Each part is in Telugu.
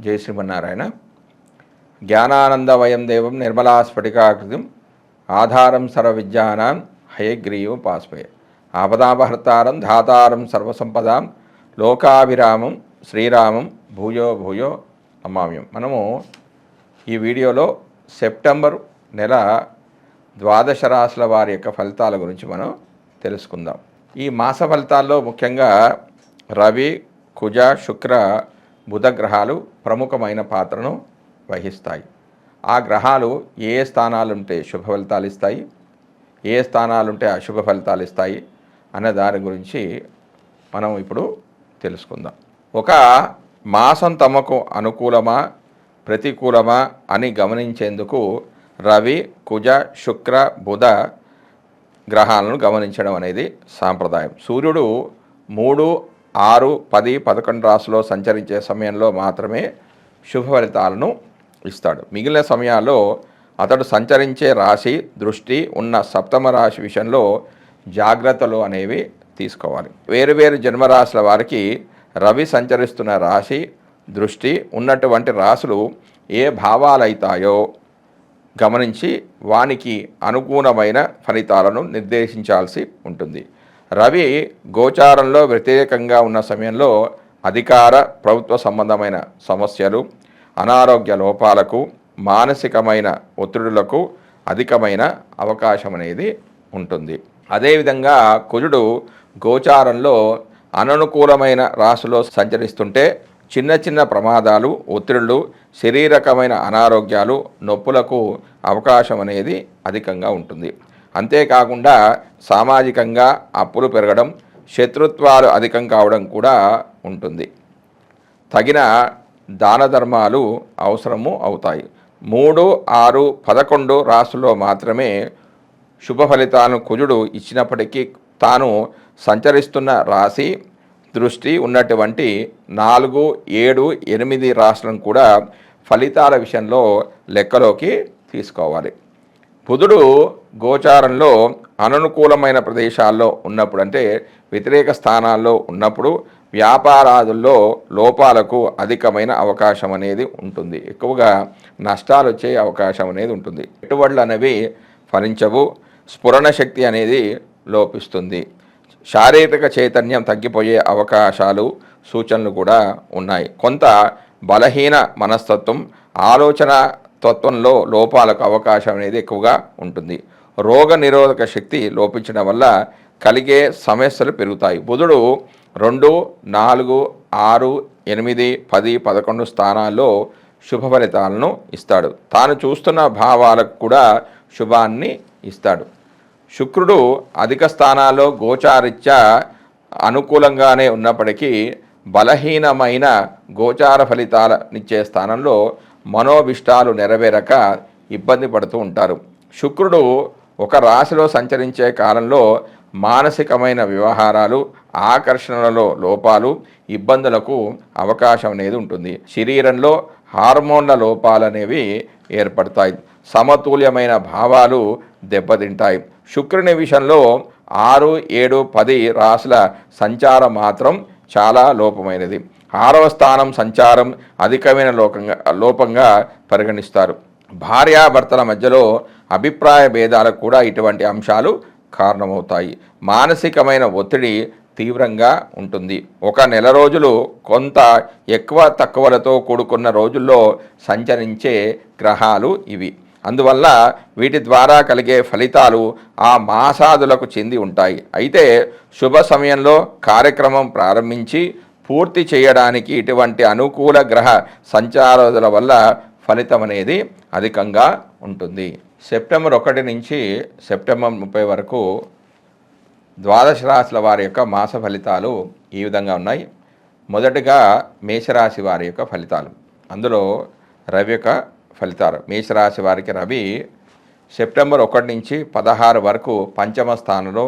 జై శ్రీమన్నారాయణ. జ్ఞానానందవయం దేవం నిర్మలాస్ఫటికాకృతిం ఆధారం సర్వవిద్యానాం హయగ్రీవం పాస్పయ ఆపదాపహర్తారం ధాతారం సర్వసంపదాం లోకాభిరామం శ్రీరామం భూయో భూయో నమామ్యం. మనము ఈ వీడియోలో సెప్టెంబర్ నెల ద్వాదశ రాశుల వారి యొక్క ఫలితాల గురించి మనం తెలుసుకుందాం. ఈ మాస ఫలితాల్లో ముఖ్యంగా రవి, కుజ, శుక్ర, బుధ గ్రహాలు ప్రముఖమైన పాత్రను వహిస్తాయి. ఆ గ్రహాలు ఏ స్థానాలుంటే శుభ ఫలితాలు ఇస్తాయి, ఏ స్థానాలుంటే అశుభ ఫలితాలు ఇస్తాయి అనే దాని గురించి మనం ఇప్పుడు తెలుసుకుందాం. ఒక మాసం తమకు అనుకూలమా ప్రతికూలమా అని గమనించేందుకు రవి, కుజ, శుక్ర, బుధ గ్రహాలను గమనించడం అనేది సాంప్రదాయం. సూర్యుడు 3, 6, 10, 11 రాశిలో సంచరించే సమయంలో మాత్రమే శుభ ఫలితాలను ఇస్తాడు. మిగిలిన సమయాల్లో అతడు సంచరించే రాశి దృష్టి ఉన్న సప్తమ రాశి విషయంలో జాగ్రత్తలు అనేవి తీసుకోవాలి. వేరువేరు జన్మరాశుల వారికి రవి సంచరిస్తున్న రాశి దృష్టి ఉన్నటువంటి రాశులు ఏ భావాలైతాయో గమనించి వానికి అనుకూలమైన ఫలితాలను నిర్దేశించాల్సి ఉంటుంది. రవి గోచారంలో వ్యతిరేకంగా ఉన్న సమయంలో అధికార ప్రభుత్వ సంబంధమైన సమస్యలు, అనారోగ్య లోపాలకు, మానసికమైన ఒత్తిడులకు అధికమైన అవకాశం అనేది ఉంటుంది. అదేవిధంగా కుజుడు గోచారంలో అననుకూలమైన రాశిలో సంచరిస్తుంటే చిన్న చిన్న ప్రమాదాలు, ఒత్తిడులు, శరీరకమైన అనారోగ్యాలు, నొప్పులకు అవకాశం అనేది అధికంగా ఉంటుంది. అంతేకాకుండా సామాజికంగా అప్పులు పెరగడం, శత్రుత్వాలు అధికం కావడం కూడా ఉంటుంది. తగిన దాన ధర్మాలు అవసరము అవుతాయి. 3, 6, 11 రాశుల్లో మాత్రమే శుభ ఫలితాలను కుజుడు ఇచ్చినప్పటికీ తాను సంచరిస్తున్న రాశి దృష్టి ఉన్నటువంటి 4, 7, 8 రాశులను కూడా ఫలితాల విషయంలో లెక్కలోకి తీసుకోవాలి. బుధుడు గోచారంలో అననుకూలమైన ప్రదేశాల్లో ఉన్నప్పుడు, అంటే వ్యతిరేక స్థానాల్లో ఉన్నప్పుడు వ్యాపారాదుల్లో లోపాలకు అధికమైన అవకాశం అనేది ఉంటుంది. ఎక్కువగా నష్టాలు వచ్చే అవకాశం అనేది ఉంటుంది. పెట్టుబడులు అనేవి ఫలించవు, స్ఫురణ శక్తి అనేది లోపిస్తుంది, శారీరక చైతన్యం తగ్గిపోయే అవకాశాలు సూచనలు కూడా ఉన్నాయి. కొంత బలహీన మనస్తత్వం, ఆలోచన తత్వంలో లోపాలకు అవకాశం అనేది ఎక్కువగా ఉంటుంది. రోగ నిరోధక శక్తి లోపించడం వల్ల కలిగే సమస్యలు పెరుగుతాయి. బుధుడు 2, 4, 6, 8, 10, 11 స్థానాల్లో శుభ ఫలితాలను ఇస్తాడు. తాను చూస్తున్న భావాలకు కూడా శుభాన్ని ఇస్తాడు. శుక్రుడు అధిక స్థానాల్లో గోచారిత్యా అనుకూలంగానే ఉన్నప్పటికీ బలహీనమైన గోచార ఫలితాలనిచ్చే స్థానంలో మనోభిష్టాలు నెరవేరక ఇబ్బంది పడుతూ ఉంటారు. శుక్రుడు ఒక రాశిలో సంచరించే కాలంలో మానసికమైన వ్యవహారాలు, ఆకర్షణలలో లోపాలు, ఇబ్బందులకు అవకాశం అనేది ఉంటుంది. శరీరంలో హార్మోన్ల లోపాలు అనేవి ఏర్పడతాయి. సమతుల్యమైన భావాలు దెబ్బతింటాయి. శుక్రుని విషయంలో 6, 7, 10 రాశుల సంచారం మాత్రం చాలా లోపమైనది. 6వ స్థానం సంచారం అధికమైన లోపంగా పరిగణిస్తారు. భార్యాభర్తల మధ్యలో అభిప్రాయ భేదాలకు కూడా ఇటువంటి అంశాలు కారణమవుతాయి. మానసికమైన ఒత్తిడి తీవ్రంగా ఉంటుంది. ఒక నెల రోజులు కొంత ఎక్కువ తక్కువలతో కూడుకున్న రోజుల్లో సంచరించే గ్రహాలు ఇవి. అందువల్ల వీటి ద్వారా కలిగే ఫలితాలు ఆ మాసాదులకు చెంది ఉంటాయి. అయితే శుభ సమయంలో కార్యక్రమం ప్రారంభించి పూర్తి చేయడానికి ఇటువంటి అనుకూల గ్రహ సంచారాల వల్ల ఫలితం అనేది అధికంగా ఉంటుంది. సెప్టెంబర్ 1 నుంచి సెప్టెంబర్ 30 వరకు ద్వాదశ రాశుల వారి యొక్క మాస ఫలితాలు ఈ విధంగా ఉన్నాయి. మొదటగా మేషరాశి వారి యొక్క ఫలితాలు. అందులో రవి యొక్క ఫలితాలు. మేషరాశి వారికి రవి సెప్టెంబర్ 1 నుంచి 16 వరకు పంచమ స్థానంలో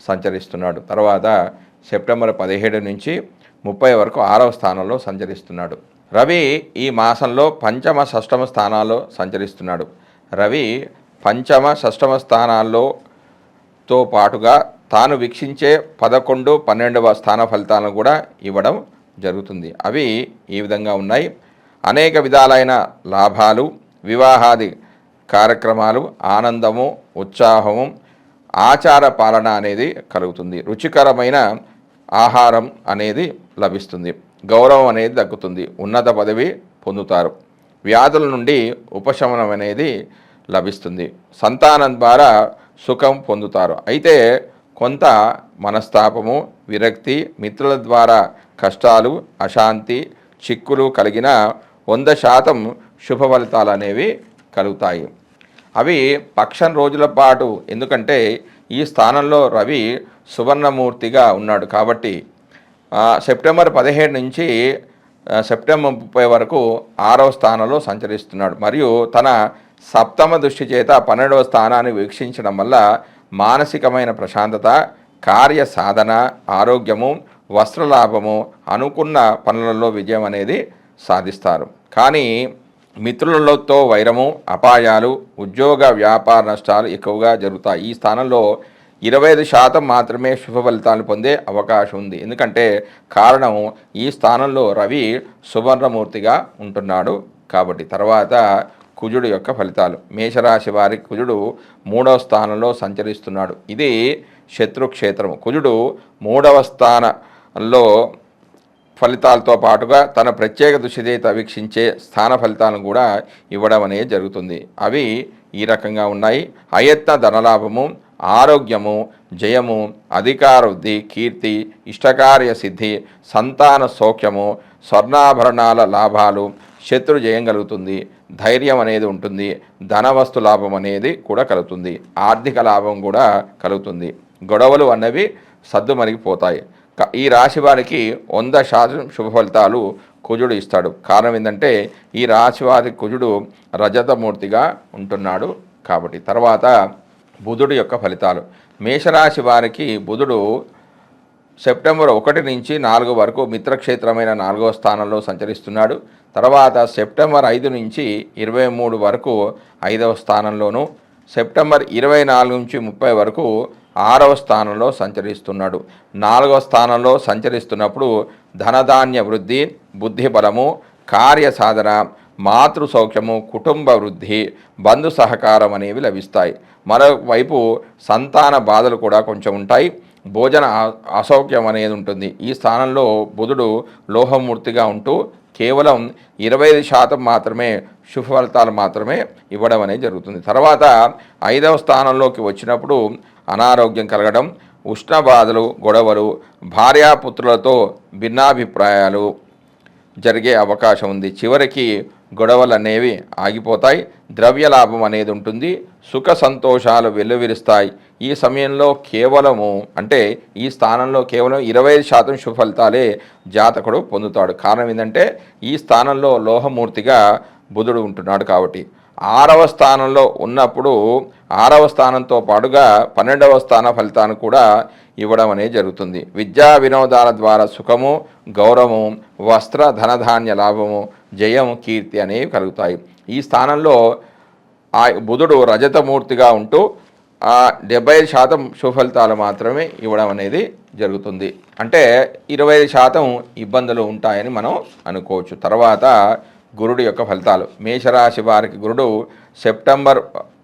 సంచరిస్తున్నాడు. తర్వాత సెప్టెంబర్ 17 నుంచి 30 వరకు 6వ స్థానంలో సంచరిస్తున్నాడు. రవి ఈ మాసంలో పంచమ, షష్టమ స్థానాల్లో సంచరిస్తున్నాడు. రవి పంచమ, షష్టమ స్థానాల్లోతో పాటుగా తాను వీక్షించే 11, 12వ స్థాన ఫలితాలను కూడా ఇవ్వడం జరుగుతుంది. అవి ఈ విధంగా ఉన్నాయి. అనేక విధాలైన లాభాలు, వివాహాది కార్యక్రమాలు, ఆనందము, ఉత్సాహము, ఆచార పాలన అనేది కలుగుతుంది. రుచికరమైన ఆహారం అనేది లభిస్తుంది. గౌరవం అనేది దక్కుతుంది. ఉన్నత పదవి పొందుతారు. వ్యాధుల నుండి ఉపశమనం అనేది లభిస్తుంది. సంతానం ద్వారా సుఖం పొందుతారు. అయితే కొంత మనస్తాపము, విరక్తి, మిత్రుల ద్వారా కష్టాలు, అశాంతి, చిక్కులు కలిగిన 100% శుభ ఫలితాలు అనేవి కలుగుతాయి. అవి పక్షం రోజుల పాటు, ఎందుకంటే ఈ స్థానంలో రవి సువర్ణమూర్తిగా ఉన్నాడు కాబట్టి సెప్టెంబర్ 17 నుంచి సెప్టెంబర్ 30 వరకు 6వ స్థానంలో సంచరిస్తున్నాడు. మరియు తన సప్తమ దృష్టి చేత 12వ స్థానాన్ని వీక్షించడం వల్ల మానసికమైన ప్రశాంతత, కార్య సాధన, ఆరోగ్యము, వస్త్రలాభము, అనుకున్న పనులలో విజయం అనేది సాధిస్తారు. కానీ మిత్రులతో వైరము, అపాయాలు, ఉద్యోగ వ్యాపార నష్టాలు ఎక్కువగా జరుగుతాయి. ఈ స్థానంలో 25% మాత్రమే శుభ ఫలితాలు పొందే అవకాశం ఉంది. ఎందుకంటే కారణం ఈ స్థానంలో రవి సువర్ణమూర్తిగా ఉంటున్నాడు కాబట్టి. తర్వాత కుజుడు యొక్క ఫలితాలు. మేషరాశి వారికి కుజుడు 3వ స్థానంలో సంచరిస్తున్నాడు. ఇది శత్రుక్షేత్రము. కుజుడు 3వ స్థానంలో ఫలితాలతో పాటుగా తన ప్రత్యేక దృష్టిచేత వీక్షించే స్థాన ఫలితాలను కూడా ఇవ్వడం అనేది జరుగుతుంది. అవి ఈ రకంగా ఉన్నాయి. అయత్న ధనలాభము, ఆరోగ్యము, జయము, అధికార వృద్ధి, కీర్తి, ఇష్టకార్య సిద్ధి, సంతాన సౌఖ్యము, స్వర్ణాభరణాల లాభాలు, శత్రు జయం కలుగుతుంది, ధైర్యం అనేది ఉంటుంది, ధనవస్తు లాభం అనేది కూడా కలుగుతుంది, ఆర్థిక లాభం కూడా కలుగుతుంది. గొడవలు అన్నవి సద్దుమణిగిపోతాయి. ఈ రాశి వారికి 100% శుభ ఫలితాలు కుజుడు ఇస్తాడు. కారణం ఏంటంటే ఈ రాశి వారి కుజుడు రజతమూర్తిగా ఉంటున్నాడు కాబట్టి. తర్వాత బుధుడు యొక్క ఫలితాలు. మేషరాశి వారికి బుధుడు సెప్టెంబర్ 1 నుంచి 4 వరకు మిత్రక్షేత్రమైన 4వ స్థానంలో సంచరిస్తున్నాడు. తర్వాత సెప్టెంబర్ 5 నుంచి 23 వరకు 5వ స్థానంలోను, సెప్టెంబర్ 24 నుంచి 30 వరకు 6వ స్థానంలో సంచరిస్తున్నాడు. 4వ స్థానంలో సంచరిస్తున్నప్పుడు ధనధాన్య వృద్ధి, బుద్ధి బలము, కార్య సాధన, మాతృ సౌఖ్యము, కుటుంబ వృద్ధి, బంధు సహకారం అనేవి లభిస్తాయి. మరోవైపు సంతాన బాధలు కూడా కొంచెం ఉంటాయి. భోజన అసౌఖ్యం అనేది ఉంటుంది. ఈ స్థానంలో బుధుడు లోహమూర్తిగా ఉంటూ కేవలం 25% మాత్రమే శుభ ఫలితాలు మాత్రమే ఇవ్వడం అనేది జరుగుతుంది. తర్వాత 5వ స్థానంలోకి వచ్చినప్పుడు అనారోగ్యం కలగడం, ఉష్ణ బాధలు, గొడవలు, భార్యాపుత్రులతో భిన్నాభిప్రాయాలు జరిగే అవకాశం ఉంది. చివరికి గొడవలు అనేవి ఆగిపోతాయి. ద్రవ్య లాభం అనేది ఉంటుంది. సుఖ సంతోషాలు వెల్లువిరుస్తాయి. ఈ సమయంలో కేవలము అంటే ఈ స్థానంలో కేవలం 25% శుభ ఫలితాలే జాతకుడు పొందుతాడు. కారణం ఏంటంటే ఈ స్థానంలో లోహమూర్తిగా బుధుడు ఉంటున్నాడు కాబట్టి. 6వ స్థానంలో ఉన్నప్పుడు 6వ స్థానంతో పాటుగా 12వ స్థాన ఫలితాన్ని కూడా ఇవ్వడం అనేది జరుగుతుంది. విద్యా వినోదాల ద్వారా సుఖము, గౌరవము, వస్త్ర ధనధాన్య లాభము, జయము, కీర్తి అనేవి కలుగుతాయి. ఈ స్థానంలో ఆ బుధుడు రజతమూర్తిగా ఉంటూ 75% శుభ ఫలితాలు మాత్రమే ఇవ్వడం అనేది జరుగుతుంది. అంటే 25% ఇబ్బందులు ఉంటాయని మనం అనుకోవచ్చు. తర్వాత గురుడు యొక్క ఫలితాలు. మేషరాశి వారికి గురుడు సెప్టెంబర్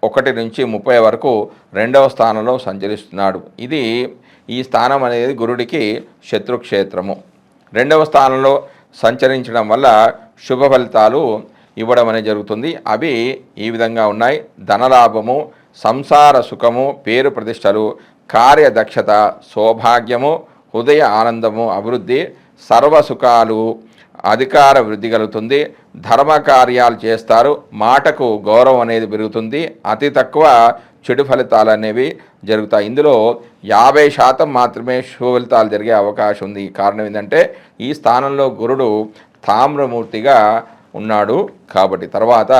1 నుంచి 30 వరకు 2వ స్థానంలో సంచరిస్తున్నాడు. ఈ స్థానం అనేది గురుడికి శత్రుక్షేత్రము. 2వ స్థానంలో సంచరించడం వల్ల శుభ ఫలితాలు ఇవ్వడం అనేది జరుగుతుంది. అవి ఈ విధంగా ఉన్నాయి. ధనలాభము, సంసార సుఖము, పేరు ప్రతిష్టలు, కార్యదక్షత, సౌభాగ్యము, హృదయ ఆనందము, అభివృద్ధి, సర్వసుఖాలు, అధికార వృద్ధి కలుగుతుంది. ధర్మ కార్యాలు చేస్తారు. మాటకు గౌరవం అనేది పెరుగుతుంది. అతి తక్కువ చెడు ఫలితాలు అనేవి జరుగుతాయి. ఇందులో 50% మాత్రమే శుభ ఫలితాలు జరిగే అవకాశం ఉంది. కారణం ఏంటంటే ఈ స్థానంలో గురుడు తామ్రమూర్తిగా ఉన్నాడు కాబట్టి. తర్వాత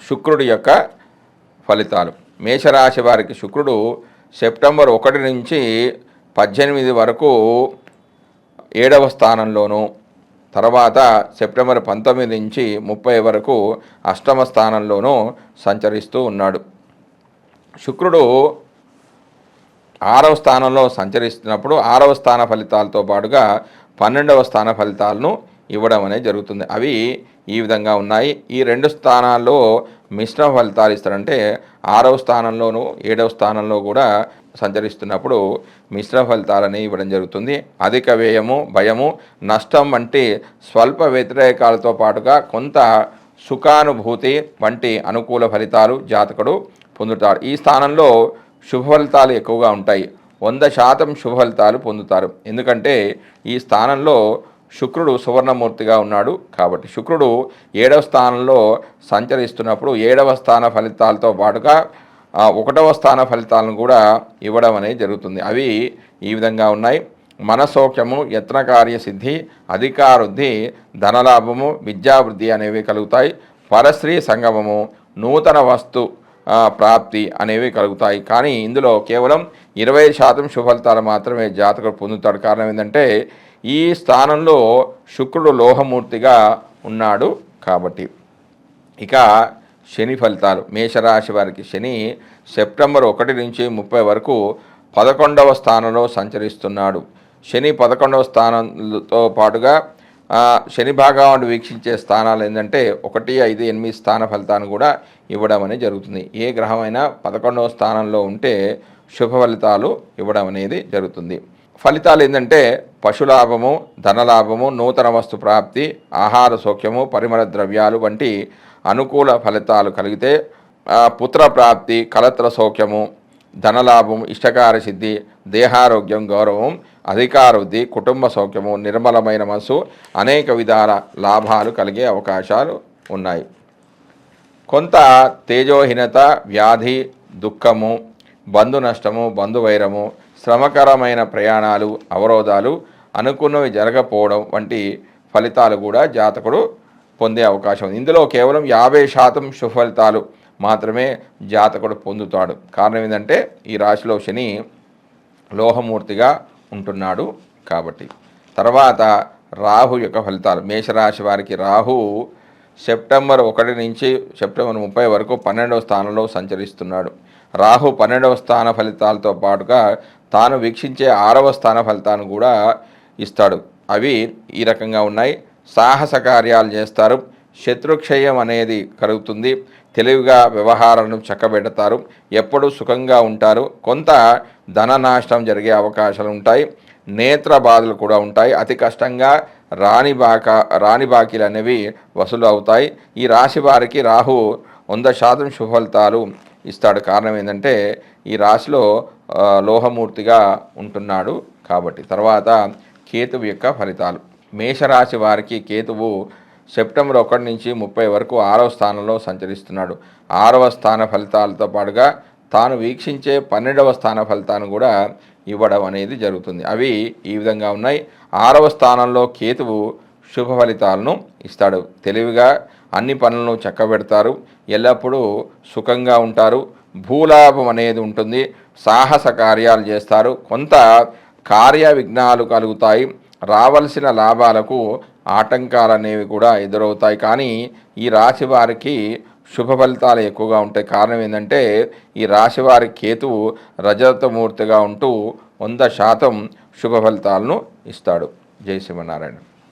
శుక్రుడి యొక్క ఫలితాలు. మేషరాశి వారికి శుక్రుడు సెప్టెంబర్ 1 నుంచి 18 వరకు 7వ స్థానంలోను, తర్వాత సెప్టెంబర్ 19 నుంచి 30 వరకు 8వ స్థానంలోనూ సంచరిస్తూ ఉన్నాడు. శుక్రుడు 6వ స్థానంలో సంచరిస్తున్నప్పుడు 6వ స్థాన ఫలితాలతో పాటుగా 12వ స్థాన ఫలితాలను ఇవ్వడం అనేది జరుగుతుంది. అవి ఈ విధంగా ఉన్నాయి. ఈ 2 స్థానాల్లో మిశ్రమ ఫలితాలు ఇస్తారంటే 6వ స్థానంలోను 7వ స్థానంలో కూడా సంచరిస్తున్నప్పుడు మిశ్రమ ఫలితాలని ఇవ్వడం జరుగుతుంది. అధిక వ్యయము, భయము, నష్టం వంటి స్వల్ప వ్యతిరేకాలతో పాటుగా కొంత సుఖానుభూతి వంటి అనుకూల ఫలితాలు జాతకుడు పొందుతాడు. ఈ స్థానంలో శుభ ఫలితాలు ఎక్కువగా ఉంటాయి. 100% శుభ ఫలితాలు పొందుతారు. ఎందుకంటే ఈ స్థానంలో శుక్రుడు సువర్ణమూర్తిగా ఉన్నాడు కాబట్టి శుక్రుడు 7వ స్థానంలో సంచరిస్తున్నప్పుడు 7వ స్థాన ఫలితాలతో పాటుగా 1వ స్థాన ఫలితాలను కూడా ఇవ్వడం అనేది జరుగుతుంది. అవి ఈ విధంగా ఉన్నాయి. మనసౌఖ్యము, యత్నకార్య సిద్ధి, అధికారవృద్ధి, ధనలాభము, విద్యావృద్ధి అనేవి కలుగుతాయి. పరస్త్రీ సంగమము, నూతన వస్తు ప్రాప్తి అనేవి కలుగుతాయి. కానీ ఇందులో కేవలం 20% శుభఫలితాలు మాత్రమే జాతకుడు పొందుతాడు. కారణం ఏంటంటే ఈ స్థానంలో శుక్రుడు లోహమూర్తిగా ఉన్నాడు కాబట్టి. ఇక శని ఫలితాలు. మేషరాశి వారికి శని సెప్టెంబర్ 1 నుంచి 30 వరకు 11వ స్థానంలో సంచరిస్తున్నాడు. శని 11వ స్థానంతో పాటుగా శని భాగాన్ని వీక్షించే స్థానాలు ఏంటంటే 1, 5, 8 స్థాన ఫలితాన్ని కూడా ఇవ్వడం అనేది జరుగుతుంది. ఏ గ్రహమైనా 11వ స్థానంలో ఉంటే శుభ ఫలితాలు ఇవ్వడం అనేది జరుగుతుంది. ఫలితాలు ఏంటంటే పశులాభము, ధనలాభము, నూతన వస్తు ప్రాప్తి, ఆహార సౌఖ్యము, పరిమళ ద్రవ్యాలు వంటి అనుకూల ఫలితాలు కలిగితే పుత్ర ప్రాప్తి, కలత్ర సౌఖ్యము, ధనలాభం, ఇష్టకార సిద్ధి, దేహారోగ్యం, గౌరవం, అధికారవృద్ధి, కుటుంబ సౌఖ్యము, నిర్మలమైన మనసు, అనేక విధాల లాభాలు కలిగే అవకాశాలు ఉన్నాయి. కొంత తేజోహీనత, వ్యాధి, దుఃఖము, బంధు నష్టము, బంధువైరము, శ్రమకరమైన ప్రయాణాలు, అవరోధాలు, అనుకున్నవి జరగకపోవడం వంటి ఫలితాలు కూడా జాతకుడు పొందే అవకాశం ఉంది. ఇందులో కేవలం 50% శుభ ఫలితాలు మాత్రమే జాతకుడు పొందుతాడు. కారణం ఏంటంటే ఈ రాశిలో శని లోహమూర్తిగా ఉంటున్నాడు కాబట్టి. తర్వాత రాహు యొక్క ఫలితాలు. మేషరాశి వారికి రాహు సెప్టెంబర్ 1 నుంచి సెప్టెంబర్ 30 వరకు 12వ స్థానంలో సంచరిస్తున్నాడు. రాహు 12వ స్థాన ఫలితాలతో పాటుగా తాను వీక్షించే 6వ స్థాన ఫలితాన్ని కూడా ఇస్తాడు. అవి ఈ రకంగా ఉన్నాయి. సాహస కార్యాలు చేస్తారు, శత్రుక్షయం అనేది కలుగుతుంది, తెలివిగా వ్యవహారాలను చక్కబెడతారు, ఎప్పుడూ సుఖంగా ఉంటారు, కొంత ధన నాశనం జరిగే అవకాశాలు ఉంటాయి, నేత్ర బాధలు కూడా ఉంటాయి, అతి కష్టంగా రాని బాకీలు అనేవి వసూలు అవుతాయి. ఈ రాశి వారికి రాహు 100% శుభ ఫలితాలు ఇస్తాడు. కారణం ఏంటంటే ఈ రాశిలో లోహమూర్తిగా ఉంటున్నాడు కాబట్టి. తర్వాత కేతువు యొక్క ఫలితాలు. మేషరాశి వారికి కేతువు సెప్టెంబర్ 1 నుంచి 30 వరకు 6వ స్థానంలో సంచరిస్తున్నాడు. 6వ స్థాన ఫలితాలతో పాటుగా తాను వీక్షించే 12వ స్థాన ఫలితాన్ని కూడా ఇవ్వడం అనేది జరుగుతుంది. అవి ఈ విధంగా ఉన్నాయి. 6వ స్థానంలో కేతువు శుభ ఫలితాలను ఇస్తాడు. తెలివిగా అన్ని పనులను చక్కబెడతారు, ఎల్లప్పుడూ సుఖంగా ఉంటారు, భూలాభం అనేది ఉంటుంది, సాహస కార్యాలు చేస్తారు, కొంత కార్య విఘ్నాలు కలుగుతాయి, రావలసిన లాభాలకు ఆటంకాలు అనేవి కూడా ఎదురవుతాయి. కానీ ఈ రాశి వారికి శుభ ఫలితాలు ఎక్కువగా ఉంటాయి. కారణం ఏంటంటే ఈ రాశి వారి కేతువు రజతమూర్తిగా ఉంటూ 100% శుభ ఫలితాలను ఇస్తాడు. జై శ్రీమన్నారాయణ.